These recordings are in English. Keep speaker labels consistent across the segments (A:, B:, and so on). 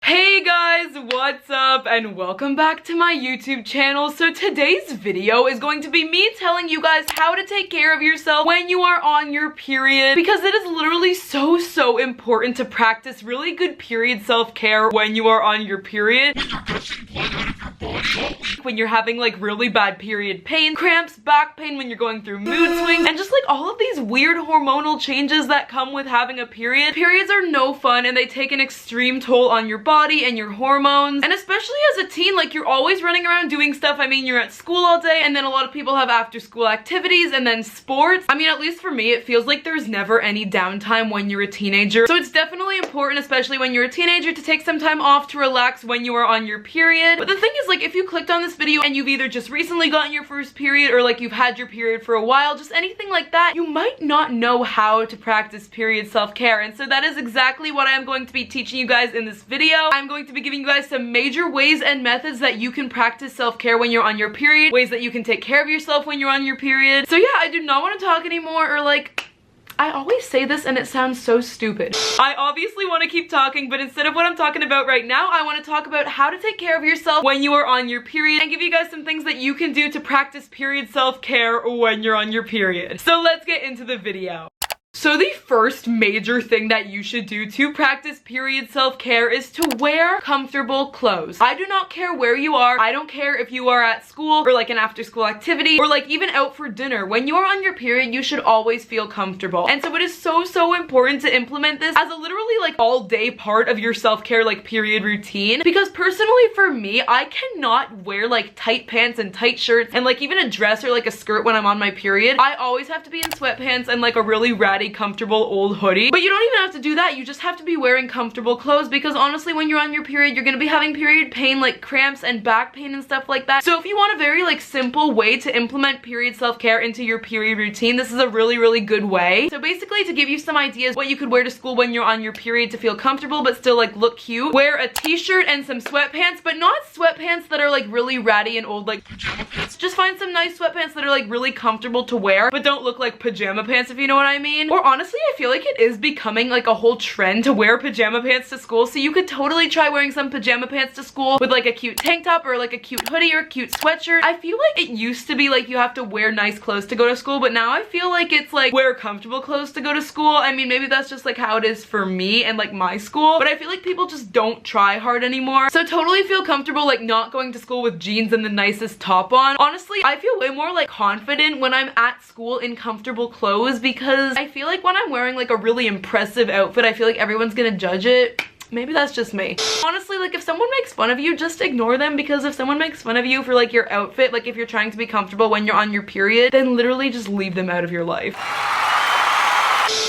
A: Hey guys, what's up and welcome back to my YouTube channel. So today's video is going to be me telling you guys how to take care of yourself when you are on your period, because it is literally so important to practice really good period self-care when you are on your period. When you're having like really bad period pain, cramps, back pain, when you're going through mood swings, and just like all of these weird hormonal changes that come with having a period. Periods are no fun and they take an extreme toll on your body and your hormones, and especially as a teen, like you're always running around doing stuff. I mean, you're at school all day, and then a lot of people have after school activities and then sports. I mean, at least for me, it feels like there's never any downtime when you're a teenager. So it's definitely important, especially when you're a teenager, to take some time off to relax when you are on your period. But the thing is, like, if you clicked on this video and you've either just recently gotten your first period or like you've had your period for a while, just anything like that, you might not know how to practice period self-care. And so that is exactly what I'm going to be teaching you guys in this video. I'm going to be giving you guys some major ways and methods that you can practice self-care when you're on your period, ways that you can take care of yourself when you're on your period. So yeah, I do not want to talk anymore, or like, I always say this and it sounds so stupid. I obviously want to keep talking, but instead of what I'm talking about right now, I want to talk about how to take care of yourself when you are on your period and give you guys some things that you can do to practice period self-care when you're on your period. So let's get into the video. So the first major thing that you should do to practice period self-care is to wear comfortable clothes. I do not care where you are. I don't care if you are at school or like an after-school activity or like even out for dinner. When you are on your period, you should always feel comfortable. And so it is so important to implement this as a literally like all-day part of your self-care like period routine. Because personally for me, I cannot wear like tight pants and tight shirts and like even a dress or like a skirt when I'm on my period. I always have to be in sweatpants and like a really ratty comfortable old hoodie. But you don't even have to do that. You just have to be wearing comfortable clothes, because honestly when you're on your period, you're gonna be having period pain, like cramps and back pain and stuff like that. So if you want a very like simple way to implement period self-care into your period routine, this is a really good way. So basically, to give you some ideas what you could wear to school when you're on your period to feel comfortable but still like look cute, wear a t-shirt and some sweatpants, but not sweatpants that are like really ratty and old like pajama pants. Just find some nice sweatpants that are like really comfortable to wear but don't look like pajama pants, if you know what I mean. Or honestly, I feel like it is becoming like a whole trend to wear pajama pants to school, so you could totally try wearing some pajama pants to school with like a cute tank top or like a cute hoodie or a cute sweatshirt. I feel like it used to be like you have to wear nice clothes to go to school, but now I feel like it's like wear comfortable clothes to go to school. I mean, maybe that's just like how it is for me and like my school, but I feel like people just don't try hard anymore. So totally feel comfortable like not going to school with jeans and the nicest top on. Honestly, I feel way more like confident when I'm at school in comfortable clothes, because I feel like when I'm wearing like a really impressive outfit, I feel like everyone's gonna judge it. Maybe that's just me. Honestly, like if someone makes fun of you, just ignore them, because if someone makes fun of you for like your outfit, like if you're trying to be comfortable when you're on your period, then literally just leave them out of your life.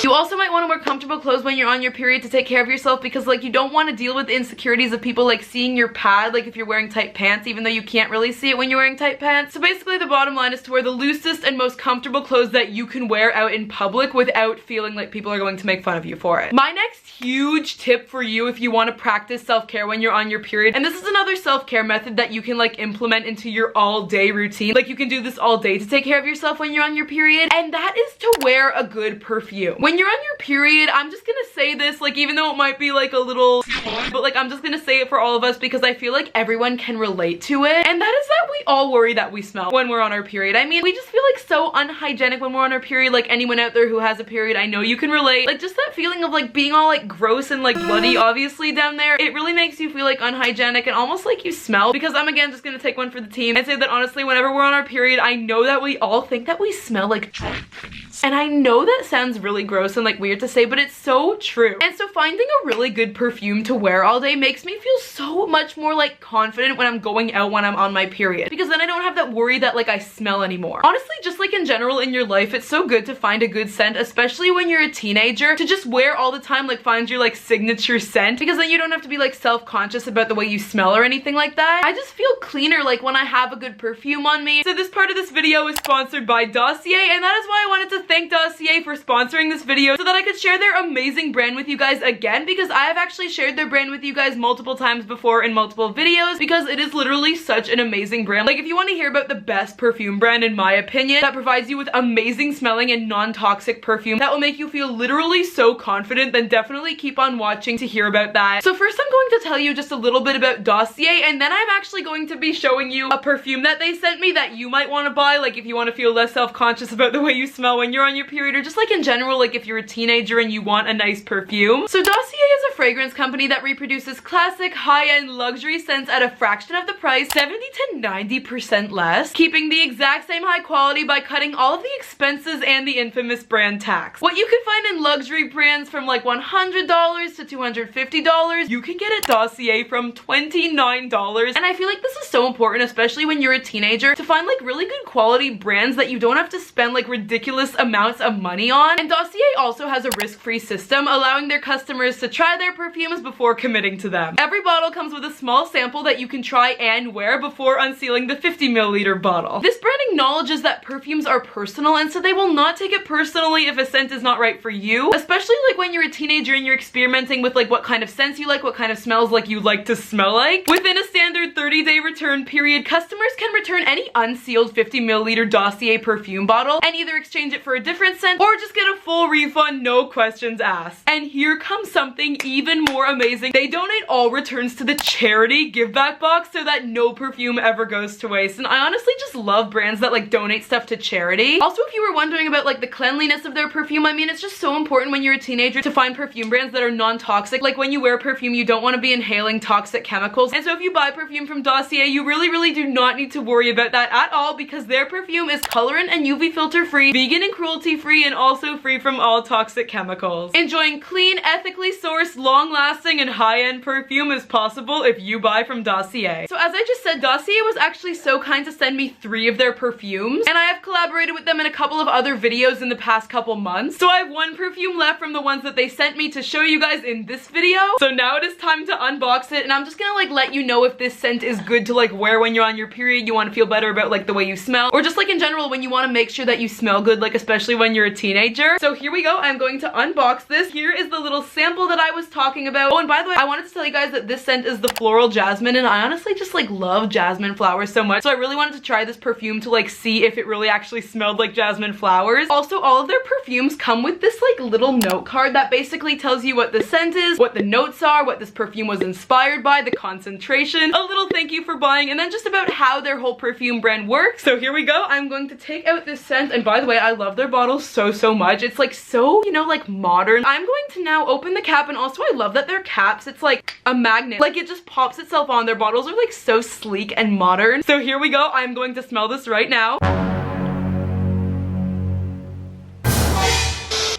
A: You also might want to wear comfortable clothes when you're on your period to take care of yourself, because like you don't want to deal with the insecurities of people like seeing your pad, like if you're wearing tight pants, even though you can't really see it when you're wearing tight pants. So basically the bottom line is to wear the loosest and most comfortable clothes that you can wear out in public without feeling like people are going to make fun of you for it. My next huge tip for you if you want to practice self-care when you're on your period, and this is another self-care method that you can like implement into your all-day routine, like you can do this all day to take care of yourself when you're on your period, and that is to wear a good perfume. When you're on your period, I'm just gonna say this, like even though it might be like a little, but like I'm just gonna say it for all of us, because I feel like everyone can relate to it, and that is that we all worry that we smell when we're on our period. I mean, we just feel like so unhygienic when we're on our period. Like anyone out there who has a period, I know you can relate. Like just that feeling of like being all like gross and like bloody obviously down there, it really makes you feel like unhygienic and almost like you smell. Because I'm again just gonna take one for the team and say that honestly, whenever we're on our period, I know that we all think that we smell like dry pennies. And I know that sounds really gross and like weird to say, but it's so true. And so finding a really good perfume to wear all day makes me feel so much more like confident when I'm going out when I'm on my period, because then I don't have that worry that like I smell anymore. Honestly, just like in general in your life, it's so good to find a good scent, especially when you're a teenager, to just wear all the time, like find your like signature scent, because then you don't have to be like self-conscious about the way you smell or anything like that. I just feel cleaner like when I have a good perfume on me. So this part of this video is sponsored by Dossier, and that is why I wanted to to thank Dossier for sponsoring this video so that I could share their amazing brand with you guys again, because I have actually shared their brand with you guys multiple times before in multiple videos, because it is literally such an amazing brand. Like, if you want to hear about the best perfume brand in my opinion that provides you with amazing smelling and non-toxic perfume that will make you feel literally so confident, then definitely keep on watching to hear about that. So first I'm going to tell you just a little bit about Dossier, and then I'm actually going to be showing you a perfume that they sent me that you might want to buy, like if you want to feel less self-conscious about the way you smell when you're on your period, or just like in general, like if you're a teenager and you want a nice perfume. So Dossier is a fragrance company that reproduces classic high-end luxury scents at a fraction of the price, 70 to 90% less, keeping the exact same high quality by cutting all of the expenses and the infamous brand tax. What you can find in luxury brands from like $100 to $250, you can get at Dossier from $29. And I feel like this is so important, especially when you're a teenager, to find like really good quality brands that you don't have to spend like ridiculous amounts of money on. And Dossier also has a risk-free system, allowing their customers to try their perfumes before committing to them. Every bottle comes with a small sample that you can try and wear before unsealing the 50ml bottle. This brand acknowledges that perfumes are personal, and so they will not take it personally if a scent is not right for you, especially like when you're a teenager and you're experimenting with like what kind of scents you like, what kind of smells like you like to smell like. Within a standard 30-day return period, customers can return any unsealed 50ml Dossier perfume bottle and either exchange it for a different scent or just get a full refund, no questions asked. And here comes something even more amazing. They donate all returns to the charity give back box so that no perfume ever goes to waste. And I honestly just love brands that like donate stuff to charity. Also, if you were wondering about like the cleanliness of their perfume, I mean, it's just so important when you're a teenager to find perfume brands that are non-toxic. Like when you wear perfume, you don't want to be inhaling toxic chemicals. And so if you buy perfume from Dossier, you really do not need to worry about that at all, because their perfume is colorant and UV filter free, vegan and cruelty free, and also free from all toxic chemicals. Enjoying clean, ethically sourced, long-lasting, and high-end perfume is possible if you buy from Dossier. So as I just said, Dossier was actually so kind to send me 3 of their perfumes, and I have collaborated with them in a couple of other videos in the past couple months. So I have 1 perfume left from the ones that they sent me to show you guys in this video. So now it is time to unbox it, and I'm just gonna like let you know if this scent is good to like wear when you're on your period, you want to feel better about like the way you smell, or just like in general when you want to make sure that you smell good, like especially when you're a teenager. So here we go. I'm going to unbox this. Here is the little sample that I was talking about. Oh, and by the way, I wanted to tell you guys that this scent is the floral jasmine, and I honestly just like love jasmine flowers so much, so I really wanted to try this perfume to like see if it really actually smelled like jasmine flowers. Also, all of their perfumes come with this like little note card that basically tells you what the scent is, what the notes are, what this perfume was inspired by, the concentration, a little thank you for buying, and then just about how their whole perfume brand works. So here we go. I'm going to take out this scent, and by the way, I love their bottles so much. It's like so, you know, like modern. I'm going to now open the cap, and also I love that their caps, it's like a magnet. Like it just pops itself on. Their bottles are like so sleek and modern. So here we go. I'm going to smell this right now.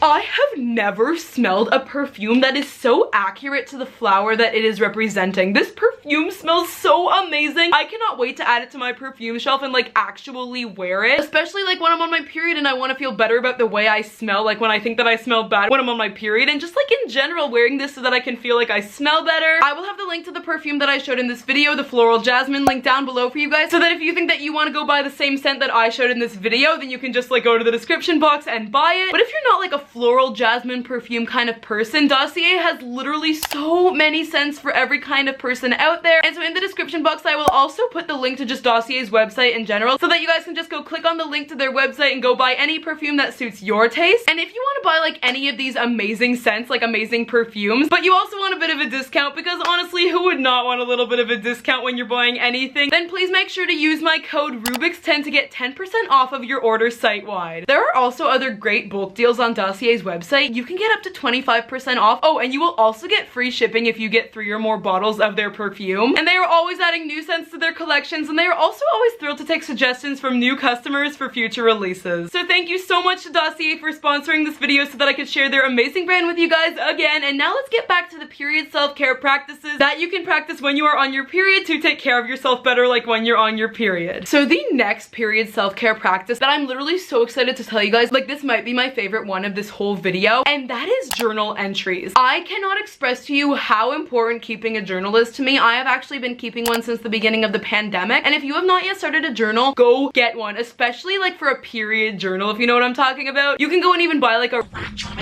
A: I have never smelled a perfume that is so accurate to the flower that it is representing. This perfume smells so amazing. I cannot wait to add it to my perfume shelf and like actually wear it, especially like when I'm on my period and I want to feel better about the way I smell, like when I think that I smell bad when I'm on my period, and just like in general wearing this so that I can feel like I smell better. I will have the link to the perfume that I showed in this video, the floral jasmine, link down below for you guys, so that if you think that you want to go buy the same scent that I showed in this video, then you can just like go to the description box and buy it. But if you're not like a floral jasmine perfume kind of person, Dossier has literally so many scents for every kind of person out there. And so in the description box I will also put the link to just Dossier's website in general, so that you guys can just go click on the link to their website and go buy any perfume that suits your taste. And if you want to buy like any of these amazing scents, like amazing perfumes, but you also want a bit of a discount, because honestly, who would not want a little bit of a discount when you're buying anything, then please make sure to use my code RUBIX10 to get 10% off of your order site-wide. There are also other great bulk deals on Dossier's website. You can get up to 25% off. Oh, and you will also get free shipping if you get 3 or more bottles of their perfume. And they are always adding new scents to their collections, and they are also always thrilled to take suggestions from new customers for future releases. So thank you so much to Dossier for sponsoring this video so that I could share their amazing brand with you guys again. And now let's get back to the period self-care practices that you can practice when you are on your period to take care of yourself better, like when you're on your period. So the next period self-care practice that I'm literally so excited to tell you guys, like this might be my favorite one of this whole video, and that is journal entries. I cannot express to you how important keeping a journal is to me. I have actually been keeping one since the beginning of the pandemic, and if you have not yet started a journal, go get one, especially like for a period journal, if you know what I'm talking about. You can go and even buy like a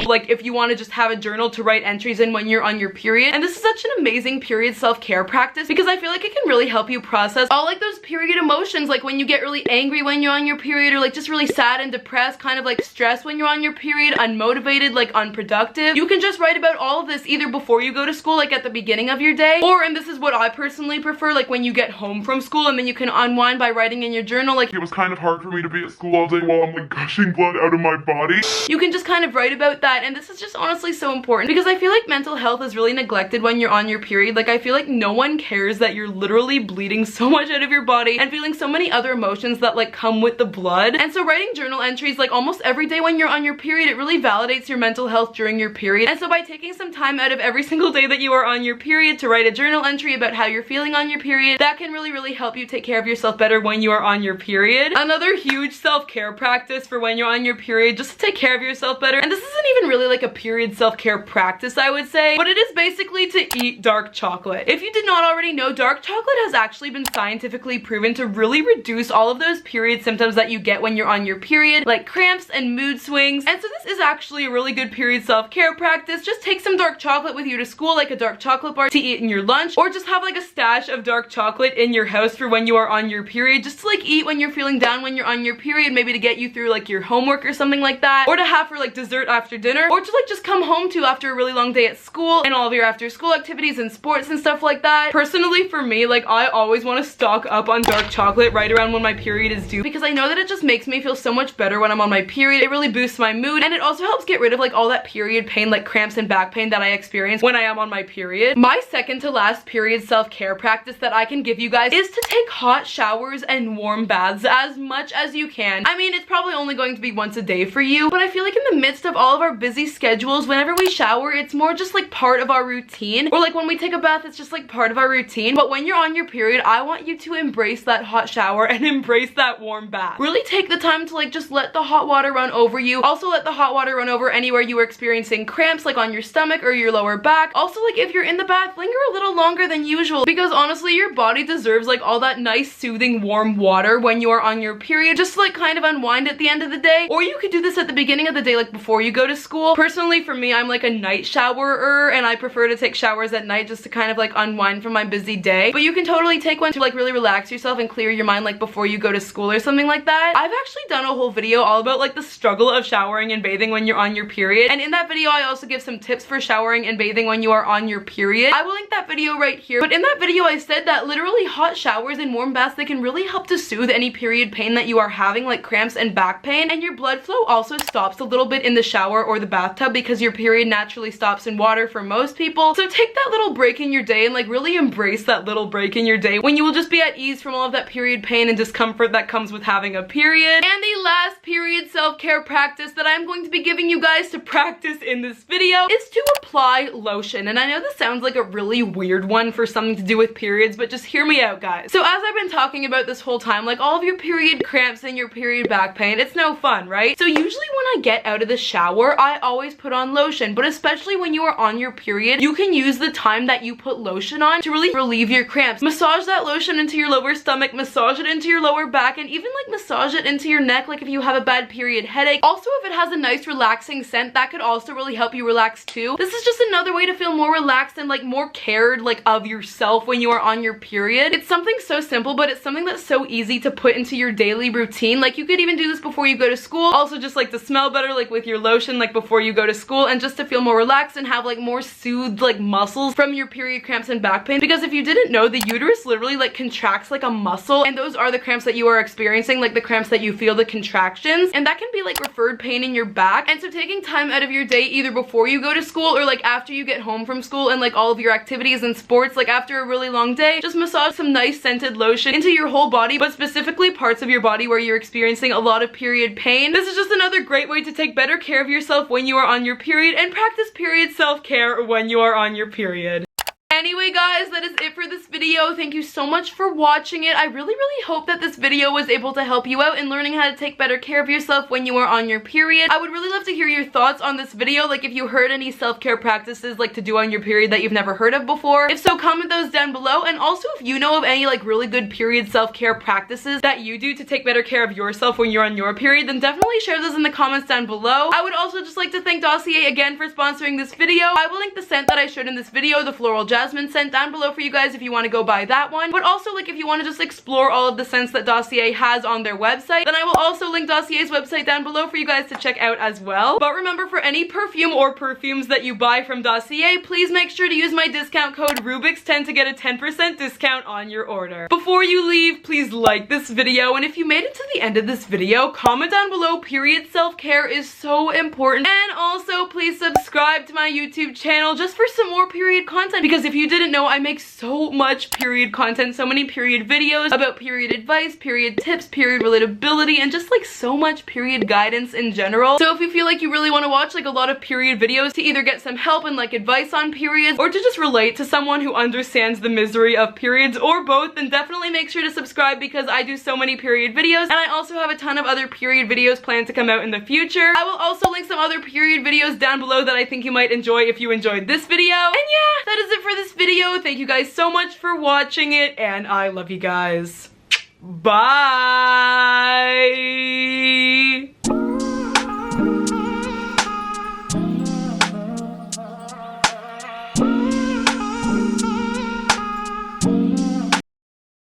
A: like if you want to just have a journal to write entries in when you're on your period. And this is such an amazing period self-care practice because I feel like it can really help you process all like those period emotions, like when you get really angry when you're on your period, or like just really sad and depressed, kind of like stressed when you're on your period, unmotivated, like unproductive. You can just write about all of this either before you go to school, like at the beginning of your day, or, and this is what I personally prefer, like when you get home from school, and then you can unwind by writing in your journal. Like,
B: it was kind of hard for me to be at school all day while I'm like gushing blood out of my body.
A: You can just kind of write about that, and this is just honestly so important because I feel like mental health is really neglected when you're on your period. Like, I feel like no one cares that you're literally bleeding so much out of your body and feeling so many other emotions that like come with the blood. And so writing journal entries like almost every day when you're on your period, it really validates your mental health during your period. And so by taking some time out of every single day that you are on your period to write a journal entry about how you're feeling on your period, that can really help you take care of yourself better when you are on your period. Another huge self-care practice for when you're on your period, just to take care of yourself better, and this isn't even really like a period self-care practice, I would say, but it is basically to eat dark chocolate. If you did not already know, dark chocolate has actually been scientifically proven to really reduce all of those period symptoms that you get when you're on your period, like cramps and mood swings. And so this is actually a really good period self-care practice. Just take some dark chocolate with you to school, like a dark chocolate bar to eat in your lunch, or just have like a stash of dark chocolate in your house for when you are on your period, just to like eat when you're feeling down when you're on your period, maybe to get you through like your homework or something like that, or to have for like dessert after dinner, or to like just come home to after a really long day at school and all of your after school activities and sports and stuff like that. Personally for me, like I always want to stock up on dark chocolate right around when my period is due because I know that it just makes me feel so much better when I'm on my period. It really boosts my mood, and it also helps get rid of like all that period pain, like cramps and back pain that I experience when I am on my period. My second to last period self-care practice that I can give you guys is to take hot showers and warm baths as much as you can. I mean, it's probably only going to be once a day for you, but I feel like in the midst of all of our busy schedules, whenever we shower, it's more just like part of our routine, or like when we take a bath, it's just like part of our routine. But when you're on your period, I want you to embrace that hot shower and embrace that warm bath. Really take the time to like just let the hot water run over you. Also let the hot water run over anywhere you are experiencing cramps, like on your stomach or your lower back. Also, like if you're in the bath, linger a little longer than usual because honestly your body deserves like all that nice soothing warm water when you are on your period, just to like kind of unwind at the end of the day. Or you could do this at the beginning of the day, like before you go to school. Personally for me, I'm like a night showerer and I prefer to take showers at night just to kind of like unwind from my busy day, but you can totally take one to like really relax yourself and clear your mind like before you go to school or something like that. I've actually done a whole video all about like the struggle of showering and bathing when you're on your period, and in that video I also give some tips for showering and bathing when you are on your period. I will link that video right here, but in that video I said that literally hot showers and warm baths, they can really help to soothe any period pain that you are having, like cramps and back pain, and your blood flow also stops a little bit in the shower or the bathtub because your period naturally stops in water for most people. So take that little break in your day and like really embrace that little break in your day when you will just be at ease from all of that period pain and discomfort that comes with having a period. And the last period self-care practice that I'm going to be giving you guys to practice in this video is to apply lotion. And I know this sounds like a really weird one for something to do with periods, but just hear me out, guys. So as I've been talking about this whole time, like all of your period cramps and your period back pain, it's no fun, right? So usually when I get out of the shower, I always put on lotion, but especially when you are on your period, you can use the time that you put lotion on to really relieve your cramps. Massage that lotion into your lower stomach, massage it into your lower back, and even like massage it into your neck, like if you have a bad period headache. Also, if it has a nice relaxing scent, that could also really help you relax too. This is just another way to feel more relaxed and like more cared like of yourself when you are on your period. It's something so simple, but it's something that's so easy to put into your daily routine. Like you could even do this before you go to school. Also just like to smell better like with your lotion like before you go to school, and just to feel more relaxed and have like more soothed like muscles from your period cramps and back pain. Because if you didn't know, the uterus literally like contracts like a muscle, and those are the cramps that you are experiencing, like the cramps that you feel, the contractions, and that can be like referred pain in your back. And so taking time out of your day either before you go to school or like after you get home from school and like all of your activities and sports, like after a really long day, just massage some nice scented lotion into your whole body, but specifically parts of your body where you're experiencing a lot of period pain. This is just another great way to take better care of yourself when you are on your period and practice period self-care when you are on your period. anyway guys, that is it for this video. Thank you so much for watching it. I really hope that this video was able to help you out in learning how to take better care of yourself when you are on your period. I would really love to hear your thoughts on this video, like if you heard any self-care practices like to do on your period that you've never heard of before. If so, comment those down below, and also if you know of any like really good period self-care practices that you do to take better care of yourself when you're on your period, then definitely share those in the comments down below. I would also just like to thank Dossier again for sponsoring this video. I will link the scent that I showed in this video, the floral jasmine scent, down below for you guys if you want to go buy that one. But also, like, if you want to just explore all of the scents that Dossier has on their website, then I will also link Dossier's website down below for you guys to check out as well. But remember, for any perfume or perfumes that you buy from Dossier, please make sure to use my discount code rubix10 to get a 10% discount on your order. Before you leave, please like this video, and if you made it to the end of this video, comment down below. Period self-care is so important. And also, please subscribe to my YouTube channel just for some more period content, because if you didn't know, I make so much period content, so many period videos about period advice, period tips, period relatability, and just like so much period guidance in general. So if you feel like you really want to watch like a lot of period videos to either get some help and like advice on periods, or to just relate to someone who understands the misery of periods, or both, then definitely make sure to subscribe, because I do so many period videos, and I also have a ton of other period videos planned to come out in the future. I will also link some other period videos down below that I think you might enjoy if you enjoyed this video. And yeah, that is it for this video. Thank you guys so much for watching it, and I love you guys. Bye!